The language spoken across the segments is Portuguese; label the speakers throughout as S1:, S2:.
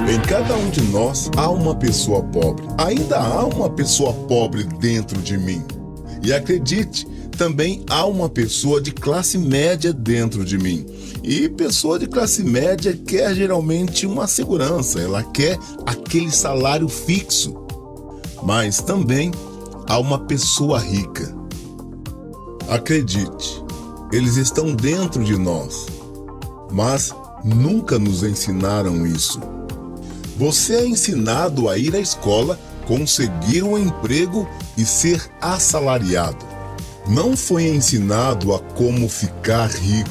S1: Em cada um de nós há uma pessoa pobre. Ainda há uma pessoa pobre dentro de mim. E acredite, também há uma pessoa de classe média dentro de mim. E pessoa de classe média quer geralmente uma segurança, ela quer aquele salário fixo. Mas também há uma pessoa rica. Acredite, eles estão dentro de nós, mas nunca nos ensinaram isso. Você é ensinado a ir à escola, conseguir um emprego e ser assalariado. Não foi ensinado a como ficar rico.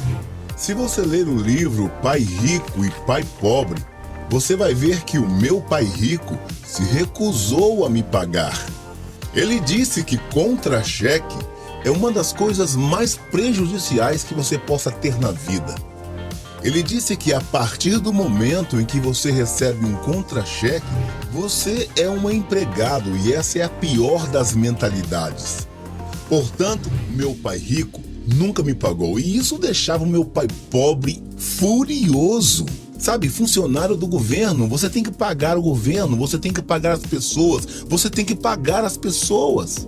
S1: Se você ler o livro Pai Rico e Pai Pobre, você vai ver que o meu pai rico se recusou a me pagar. Ele disse que contra-cheque é uma das coisas mais prejudiciais que você possa ter na vida. Ele disse que a partir do momento em que você recebe um contra-cheque, você é um empregado e essa é a pior das mentalidades. Portanto, meu pai rico nunca me pagou e isso deixava o meu pai pobre furioso. Sabe, funcionário do governo, você tem que pagar o governo, você tem que pagar as pessoas, você tem que pagar as pessoas.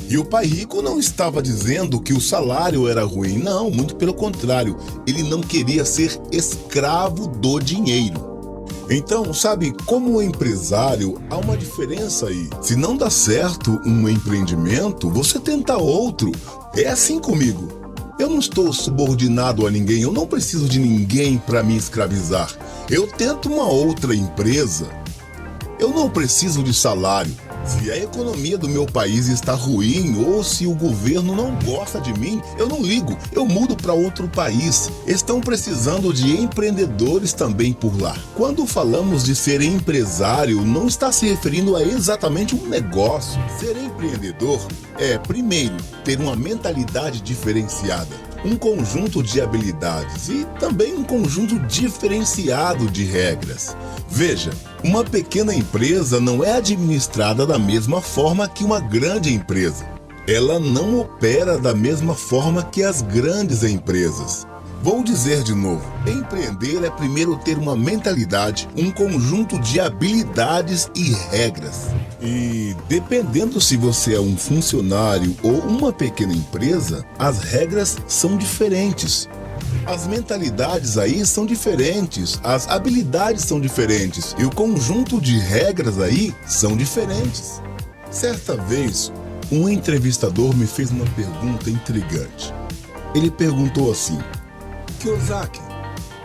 S1: E o pai rico não estava dizendo que o salário era ruim, não, muito pelo contrário, ele não queria ser escravo do dinheiro. Então, sabe, como empresário, há uma diferença aí. Se não dá certo um empreendimento, você tenta outro. É assim comigo. Eu não estou subordinado a ninguém, eu não preciso de ninguém para me escravizar. Eu tento uma outra empresa. Eu não preciso de salário. Se a economia do meu país está ruim ou se o governo não gosta de mim, eu não ligo, eu mudo para outro país. Estão precisando de empreendedores também por lá. Quando falamos de ser empresário, não está se referindo a exatamente um negócio. Ser empreendedor é, primeiro, ter uma mentalidade diferenciada, um conjunto de habilidades e também um conjunto diferenciado de regras. Veja, uma pequena empresa não é administrada da mesma forma que uma grande empresa. Ela não opera da mesma forma que as grandes empresas. Vou dizer de novo, empreender é primeiro ter uma mentalidade, um conjunto de habilidades e regras. E dependendo se você é um funcionário ou uma pequena empresa, as regras são diferentes. As mentalidades aí são diferentes, as habilidades são diferentes e o conjunto de regras aí são diferentes. Certa vez, um entrevistador me fez uma pergunta intrigante. Ele perguntou assim: Kiyosaki,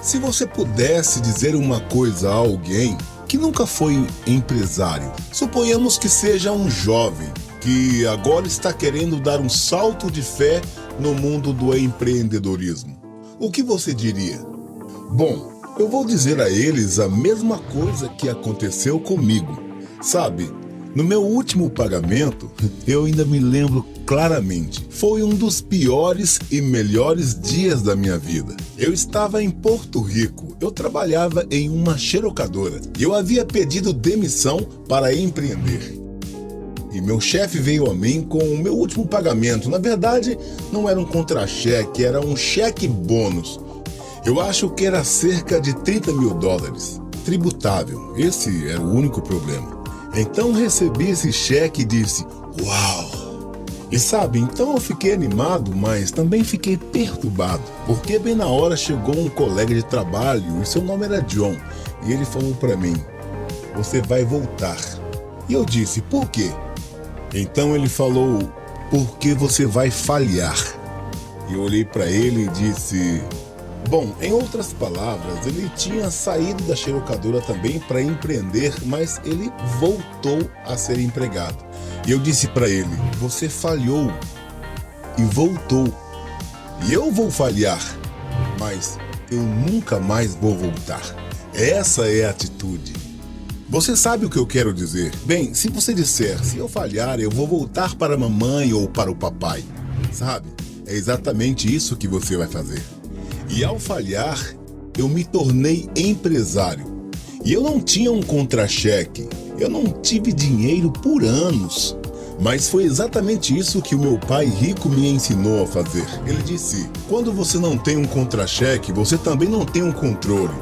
S1: se você pudesse dizer uma coisa a alguém que nunca foi empresário, suponhamos que seja um jovem que agora está querendo dar um salto de fé no mundo do empreendedorismo, o que você diria? Bom, eu vou dizer a eles a mesma coisa que aconteceu comigo. Sabe, no meu último pagamento, eu ainda me lembro claramente. Foi um dos piores e melhores dias da minha vida. Eu estava em Porto Rico, eu trabalhava em uma xerocadora e eu havia pedido demissão para empreender. E meu chefe veio a mim com o meu último pagamento. Na verdade, não era um contra-cheque, era um cheque bônus. Eu acho que era cerca de $30 mil, tributável. Esse era o único problema. Então recebi esse cheque e disse, uau! E sabe, então eu fiquei animado, mas também fiquei perturbado. Porque bem na hora chegou um colega de trabalho, e seu nome era John, e ele falou para mim, você vai voltar. E eu disse, por quê? Então ele falou, porque você vai falhar. E eu olhei para ele e disse, bom, em outras palavras, ele tinha saído da xerocadora também para empreender, mas ele voltou a ser empregado. E eu disse para ele, você falhou e voltou. E eu vou falhar, mas eu nunca mais vou voltar. Essa é a atitude. Você sabe o que eu quero dizer? Bem, se você disser, se eu falhar, eu vou voltar para a mamãe ou para o papai. Sabe? É exatamente isso que você vai fazer. E ao falhar, eu me tornei empresário. E eu não tinha um contra-cheque. Eu não tive dinheiro por anos. Mas foi exatamente isso que o meu pai rico me ensinou a fazer. Ele disse, quando você não tem um contra-cheque, você também não tem um controle.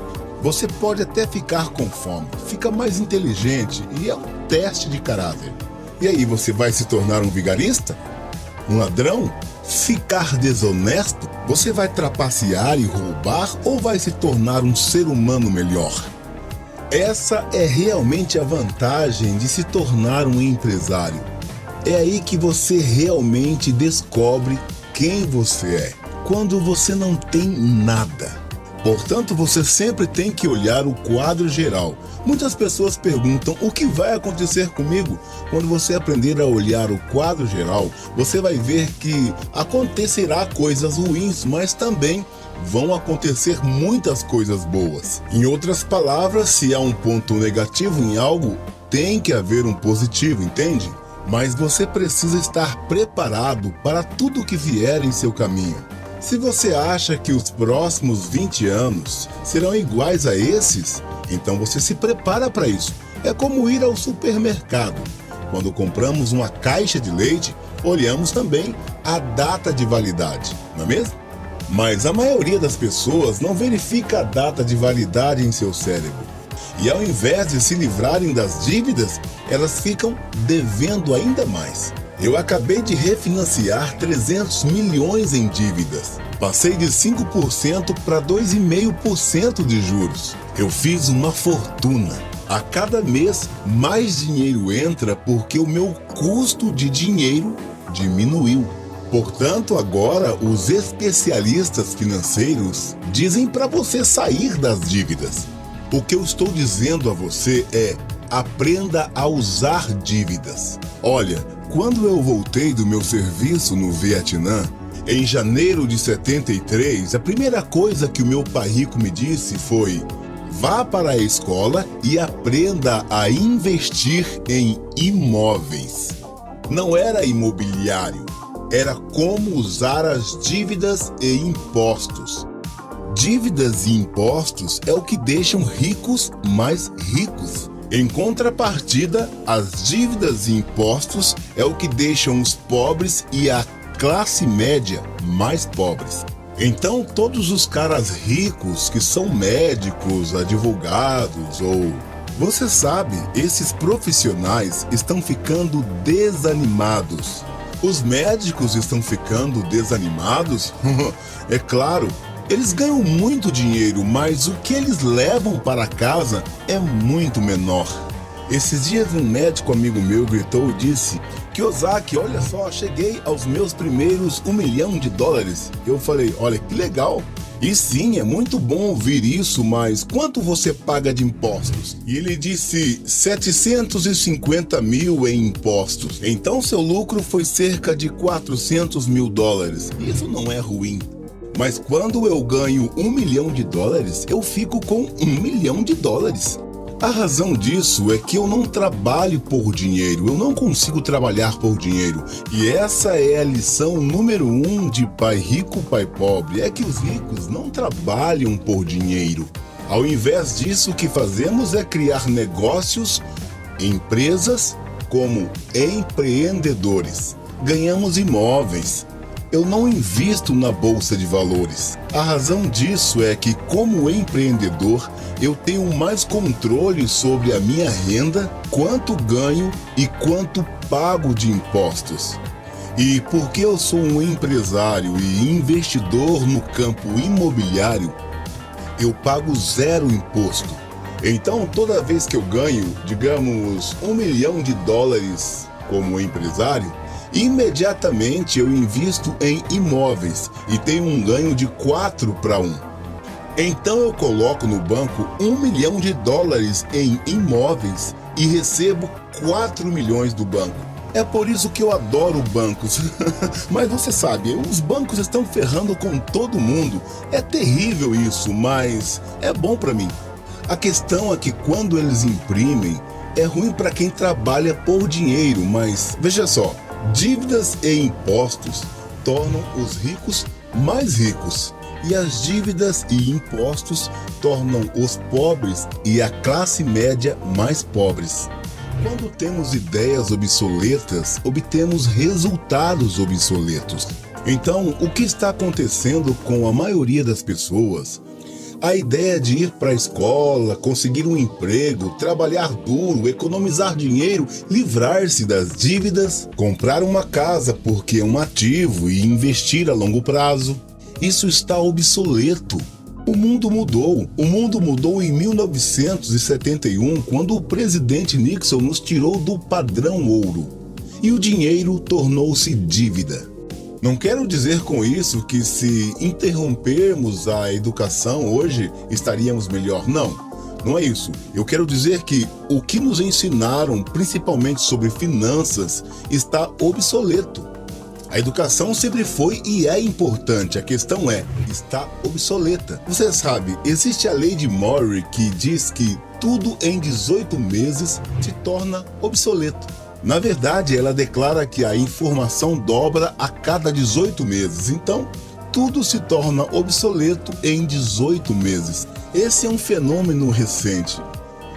S1: Você pode até ficar com fome, fica mais inteligente e é um teste de caráter. E aí, você vai se tornar um vigarista? Um ladrão? Ficar desonesto? Você vai trapacear e roubar ou vai se tornar um ser humano melhor? Essa é realmente a vantagem de se tornar um empresário. É aí que você realmente descobre quem você é, quando você não tem nada. Portanto, você sempre tem que olhar o quadro geral. Muitas pessoas perguntam o que vai acontecer comigo. Quando você aprender a olhar o quadro geral, você vai ver que acontecerá coisas ruins, mas também vão acontecer muitas coisas boas. Em outras palavras, se há um ponto negativo em algo, tem que haver um positivo, entende? Mas você precisa estar preparado para tudo que vier em seu caminho. Se você acha que os próximos 20 anos serão iguais a esses, então você se prepara para isso. É como ir ao supermercado. Quando compramos uma caixa de leite, olhamos também a data de validade, não é mesmo? Mas a maioria das pessoas não verifica a data de validade em seu cérebro. E ao invés de se livrarem das dívidas, elas ficam devendo ainda mais. Eu acabei de refinanciar 300 milhões em dívidas. Passei de 5% para 2,5% de juros. Eu fiz uma fortuna. A cada mês, mais dinheiro entra porque o meu custo de dinheiro diminuiu. Portanto, agora os especialistas financeiros dizem para você sair das dívidas. O que eu estou dizendo a você é: aprenda a usar dívidas. Olha, quando eu voltei do meu serviço no Vietnã, em janeiro de 73, a primeira coisa que o meu pai rico me disse foi: vá para a escola e aprenda a investir em imóveis. Não era imobiliário, era como usar as dívidas e impostos. Dívidas e impostos é o que deixam ricos mais ricos. Em contrapartida, as dívidas e impostos é o que deixam os pobres e a classe média mais pobres. Então, todos os caras ricos que são médicos, advogados ou... Você sabe, esses profissionais estão ficando desanimados. Os médicos estão ficando desanimados? É claro. Eles ganham muito dinheiro, mas o que eles levam para casa é muito menor. Esses dias um médico amigo meu gritou e disse: Kiyosaki, olha só, cheguei aos meus primeiros $1 milhão. Eu falei: olha que legal. E sim, é muito bom ouvir isso, mas quanto você paga de impostos? E ele disse 750 mil em impostos. Então seu lucro foi cerca de $400 mil. Isso não é ruim. Mas quando eu ganho $1 milhão, eu fico com $1 milhão. A razão disso é que eu não trabalho por dinheiro, eu não consigo trabalhar por dinheiro. E essa é a lição número 1 de Pai Rico, Pai Pobre, é que os ricos não trabalham por dinheiro. Ao invés disso, o que fazemos é criar negócios, empresas, como empreendedores. Ganhamos imóveis. Eu não invisto na bolsa de valores. A razão disso é que, como empreendedor, eu tenho mais controle sobre a minha renda, quanto ganho e quanto pago de impostos. E porque eu sou um empresário e investidor no campo imobiliário, eu pago 0 imposto. Então, toda vez que eu ganho, digamos, $1 milhão como empresário, imediatamente eu invisto em imóveis e tenho um ganho de 4 para 1. Então eu coloco no banco $1 milhão em imóveis e recebo 4 milhões do banco. É por isso que eu adoro bancos. Mas você sabe, os bancos estão ferrando com todo mundo. É terrível isso, mas é bom para mim. A questão é que quando eles imprimem, é ruim para quem trabalha por dinheiro, mas veja só. Dívidas e impostos tornam os ricos mais ricos e as dívidas e impostos tornam os pobres e a classe média mais pobres. Quando temos ideias obsoletas, obtemos resultados obsoletos. Então, o que está acontecendo com a maioria das pessoas? A ideia de ir para a escola, conseguir um emprego, trabalhar duro, economizar dinheiro, livrar-se das dívidas, comprar uma casa porque é um ativo e investir a longo prazo, isso está obsoleto. O mundo mudou. O mundo mudou em 1971, quando o presidente Nixon nos tirou do padrão ouro e o dinheiro tornou-se dívida. Não quero dizer com isso que se interrompermos a educação hoje estaríamos melhor. Não é isso. Eu quero dizer que o que nos ensinaram, principalmente sobre finanças, está obsoleto. A educação sempre foi e é importante, a questão está obsoleta. Você sabe, existe a lei de Murray que diz que tudo em 18 meses se torna obsoleto. Na verdade, ela declara que a informação dobra a cada 18 meses, então tudo se torna obsoleto em 18 meses. Esse é um fenômeno recente.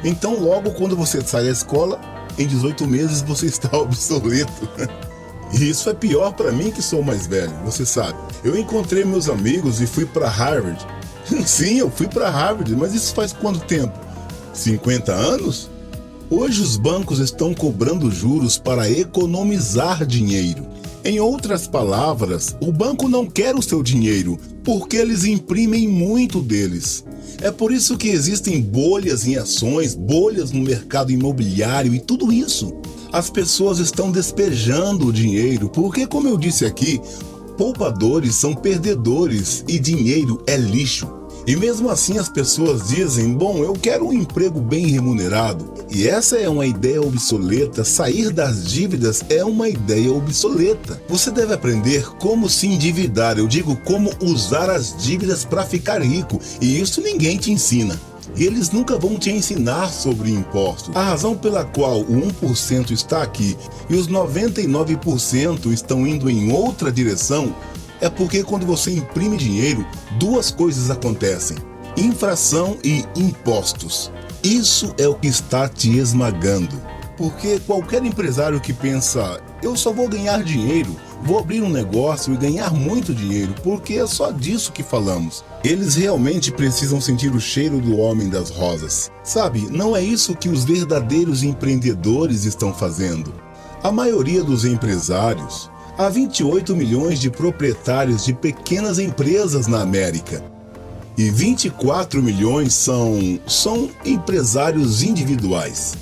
S1: Então, logo quando você sai da escola, em 18 meses você está obsoleto. E isso é pior para mim que sou mais velho, você sabe. Eu encontrei meus amigos e fui para Harvard. Sim, eu fui para Harvard, mas isso faz quanto tempo? 50 anos? Hoje os bancos estão cobrando juros para economizar dinheiro. Em outras palavras, o banco não quer o seu dinheiro, porque eles imprimem muito deles. É por isso que existem bolhas em ações, bolhas no mercado imobiliário e tudo isso. As pessoas estão despejando o dinheiro, porque, como eu disse aqui, poupadores são perdedores e dinheiro é lixo. E mesmo assim as pessoas dizem, bom, eu quero um emprego bem remunerado. E essa é uma ideia obsoleta, sair das dívidas é uma ideia obsoleta. Você deve aprender como se endividar, eu digo como usar as dívidas para ficar rico, e isso ninguém te ensina. Eles nunca vão te ensinar sobre impostos. A razão pela qual o 1% está aqui e os 99% estão indo em outra direção é porque quando você imprime dinheiro, duas coisas acontecem: infração e impostos. Isso é o que está te esmagando. Porque qualquer empresário que pensa, eu só vou ganhar dinheiro, vou abrir um negócio e ganhar muito dinheiro, porque é só disso que falamos. Eles realmente precisam sentir o cheiro do homem das rosas. Sabe, não é isso que os verdadeiros empreendedores estão fazendo. A maioria dos empresários, há 28 milhões de proprietários de pequenas empresas na América. E 24 milhões são empresários individuais.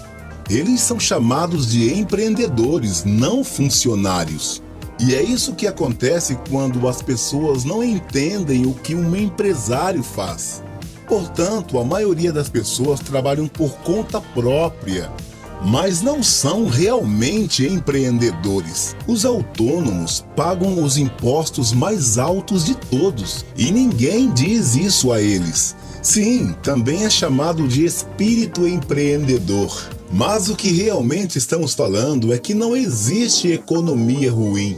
S1: Eles são chamados de empreendedores, não funcionários. E é isso que acontece quando as pessoas não entendem o que um empresário faz. Portanto, a maioria das pessoas trabalham por conta própria, mas não são realmente empreendedores. Os autônomos pagam os impostos mais altos de todos, e ninguém diz isso a eles. Sim, também é chamado de espírito empreendedor. Mas o que realmente estamos falando é que não existe economia ruim.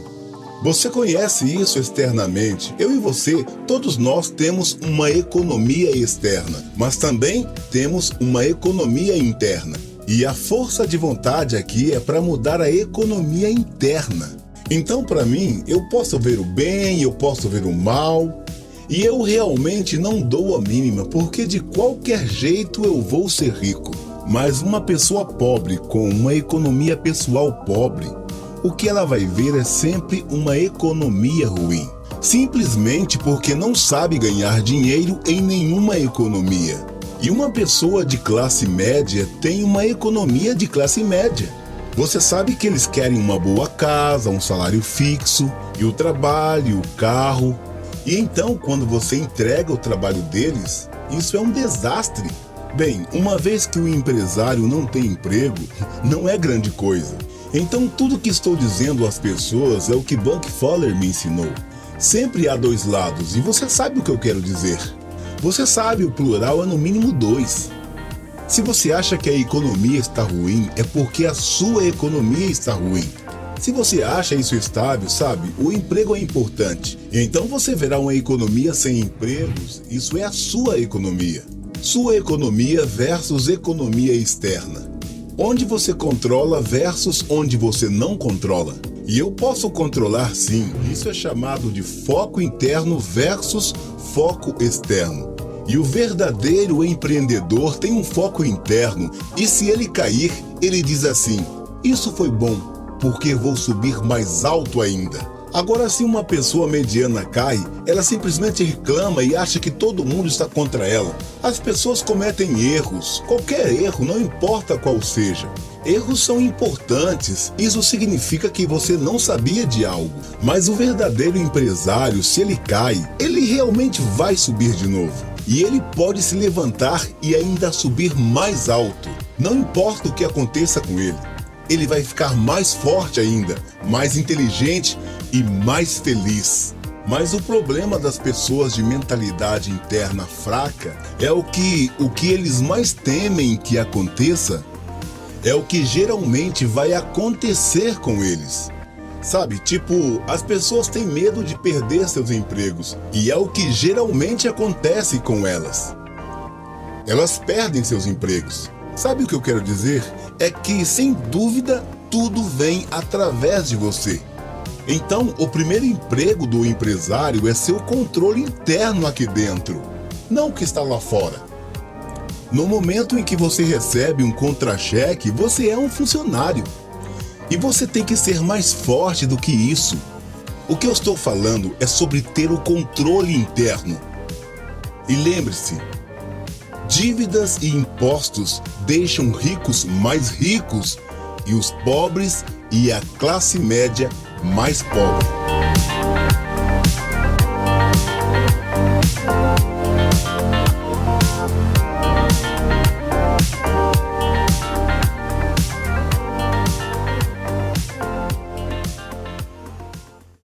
S1: Você conhece isso externamente. Eu e você, todos nós temos uma economia externa, mas também temos uma economia interna. E a força de vontade aqui é para mudar a economia interna. Então, para mim, eu posso ver o bem, eu posso ver o mal, e eu realmente não dou a mínima, porque de qualquer jeito eu vou ser rico. Mas uma pessoa pobre com uma economia pessoal pobre, o que ela vai ver é sempre uma economia ruim. Simplesmente porque não sabe ganhar dinheiro em nenhuma economia. E uma pessoa de classe média tem uma economia de classe média. Você sabe que eles querem uma boa casa, um salário fixo, e o trabalho, o carro. E então, quando você entrega o trabalho deles, isso é um desastre. Bem, uma vez que o empresário não tem emprego, não é grande coisa. Então tudo que estou dizendo às pessoas é o que Buck Fowler me ensinou. Sempre há dois lados, e você sabe o que eu quero dizer. Você sabe, o plural é no mínimo dois. Se você acha que a economia está ruim, é porque a sua economia está ruim. Se você acha isso estável, sabe, o emprego é importante. Então você verá uma economia sem empregos, isso é a sua economia. Sua economia versus economia externa. Onde você controla versus onde você não controla. E eu posso controlar sim, isso é chamado de foco interno versus foco externo. E o verdadeiro empreendedor tem um foco interno, e se ele cair, ele diz assim: isso foi bom, porque vou subir mais alto ainda. Agora, se uma pessoa mediana cai, ela simplesmente reclama e acha que todo mundo está contra ela. As pessoas cometem erros, qualquer erro, não importa qual seja. Erros são importantes, isso significa que você não sabia de algo. Mas o verdadeiro empresário, se ele cai, ele realmente vai subir de novo. E ele pode se levantar e ainda subir mais alto. Não importa o que aconteça com ele. Ele vai ficar mais forte ainda, mais inteligente e mais feliz. Mas o problema das pessoas de mentalidade interna fraca é o que eles mais temem que aconteça é o que geralmente vai acontecer com eles. Sabe, tipo, as pessoas têm medo de perder seus empregos e é o que geralmente acontece com elas. Elas perdem seus empregos. Sabe o que eu quero dizer? É que, sem dúvida, tudo vem através de você. Então, o primeiro emprego do empresário é seu controle interno aqui dentro, não o que está lá fora. No momento em que você recebe um contra-cheque, você é um funcionário. E você tem que ser mais forte do que isso. O que eu estou falando é sobre ter o controle interno. E lembre-se, dívidas e impostos deixam ricos mais ricos e os pobres e a classe média mais pobre.